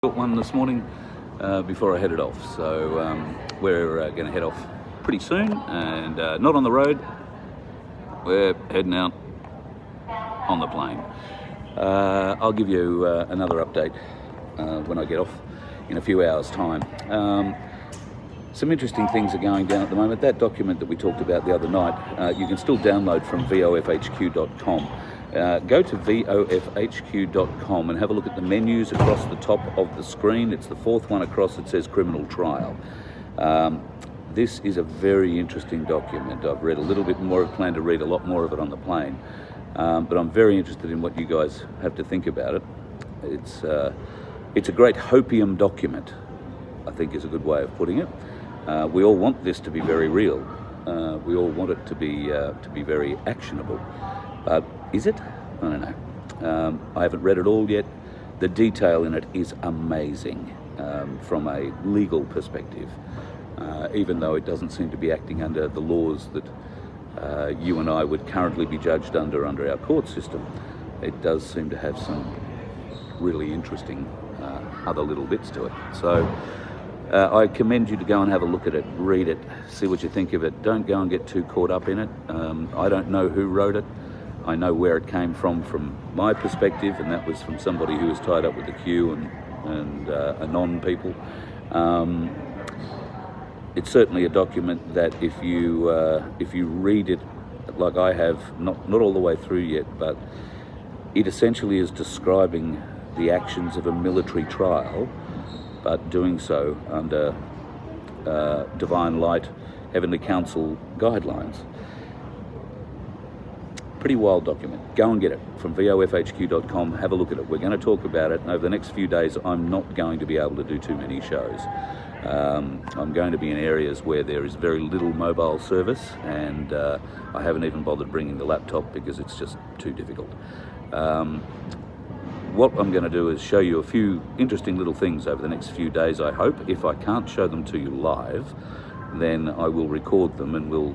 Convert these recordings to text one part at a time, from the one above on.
Got one this morning before I headed off, so we're going to head off pretty soon, and not on the road. We're heading out on the plane. I'll give you another update when I get off in a few hours' time. Some interesting things are going down at the moment. That document that we talked about the other night, you can still download from vofhq.com. Go to vofhq.com and have a look at the menus across the top of the screen. It's the fourth one across that says criminal trial. This is a very interesting document. I've read a little bit more, I plan to read a lot more of it on the plane, but I'm very interested in what you guys have to think about it. It's a great hopium document, I think is a good way of putting it. We all want this to be very real. We all want it to be very actionable. But is it? I don't know. I haven't read it all yet. The detail in it is amazing from a legal perspective, even though it doesn't seem to be acting under the laws that you and I would currently be judged under our court system. It does seem to have some really interesting other little bits to it. So I commend you to go and have a look at it, read it, see what you think of it. Don't go and get too caught up in it. I don't know who wrote it. I know where it came from my perspective, and that was from somebody who was tied up with the Q and Anon people. It's certainly a document that if you read it like I have, not all the way through yet, but it essentially is describing the actions of a military trial, but doing so under Divine Light, Heavenly Council guidelines. Pretty wild document. Go and get it from vofhq.com. Have a look at it. We're going to talk about it. And over the next few days, I'm not going to be able to do too many shows. I'm going to be in areas where there is very little mobile service, and I haven't even bothered bringing the laptop because it's just too difficult. What I'm going to do is show you a few interesting little things over the next few days, I hope. If I can't show them to you live, then I will record them and we'll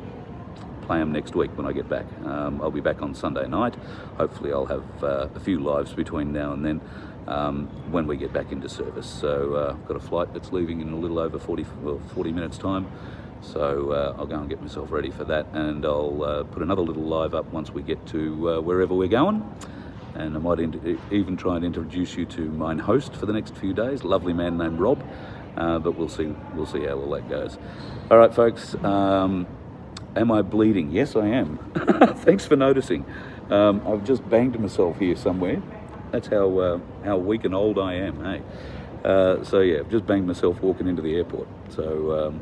play them next week when I get back. I'll be back on Sunday night. Hopefully I'll have a few lives between now and then when we get back into service. So I've got a flight that's leaving in a little over 40 minutes time. So I'll go and get myself ready for that, and I'll put another little live up once we get to wherever we're going. And I might even try and introduce you to my host for the next few days, a lovely man named Rob, but we'll see how all that goes. All right, folks. Am I bleeding? Yes, I am. Thanks for noticing. I've just banged myself here somewhere. That's how weak and old I am, hey? So yeah, I've just banged myself walking into the airport. So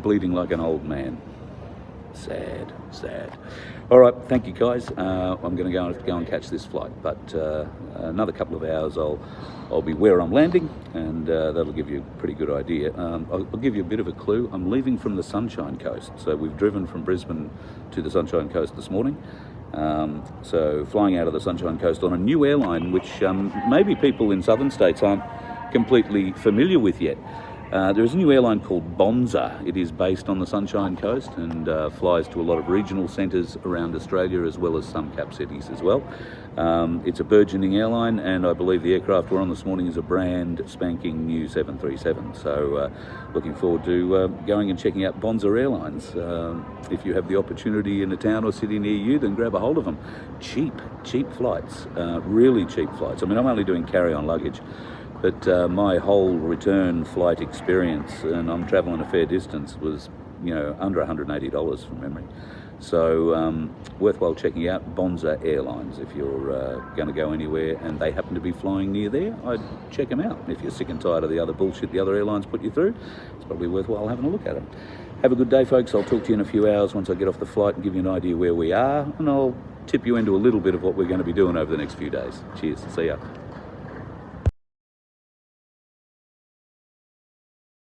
bleeding like an old man. Sad. All right, thank you guys. I'm going to go and catch this flight, but another couple of hours I'll be where I'm landing, and that'll give you a pretty good idea. I'll give you a bit of a clue. I'm leaving from the Sunshine Coast, so we've driven from Brisbane to the Sunshine Coast this morning. So flying out of the Sunshine Coast on a new airline, which maybe people in southern states aren't completely familiar with yet. There is a new airline called Bonza. It is based on the Sunshine Coast and flies to a lot of regional centres around Australia, as well as some cap cities as well. It's a burgeoning airline, and I believe the aircraft we're on this morning is a brand spanking new 737. So looking forward to going and checking out Bonza Airlines. If you have the opportunity in a town or city near you, then grab a hold of them. Cheap flights, really cheap flights. I mean, I'm only doing carry-on luggage, but my whole return flight experience, and I'm travelling a fair distance, was under $180 from memory. So worthwhile checking out Bonza Airlines if you're going to go anywhere and they happen to be flying near there. I'd check them out. If you're sick and tired of the other bullshit the other airlines put you through, it's probably worthwhile having a look at them. Have a good day, folks. I'll talk to you in a few hours once I get off the flight and give you an idea where we are, and I'll tip you into a little bit of what we're going to be doing over the next few days. Cheers. See ya.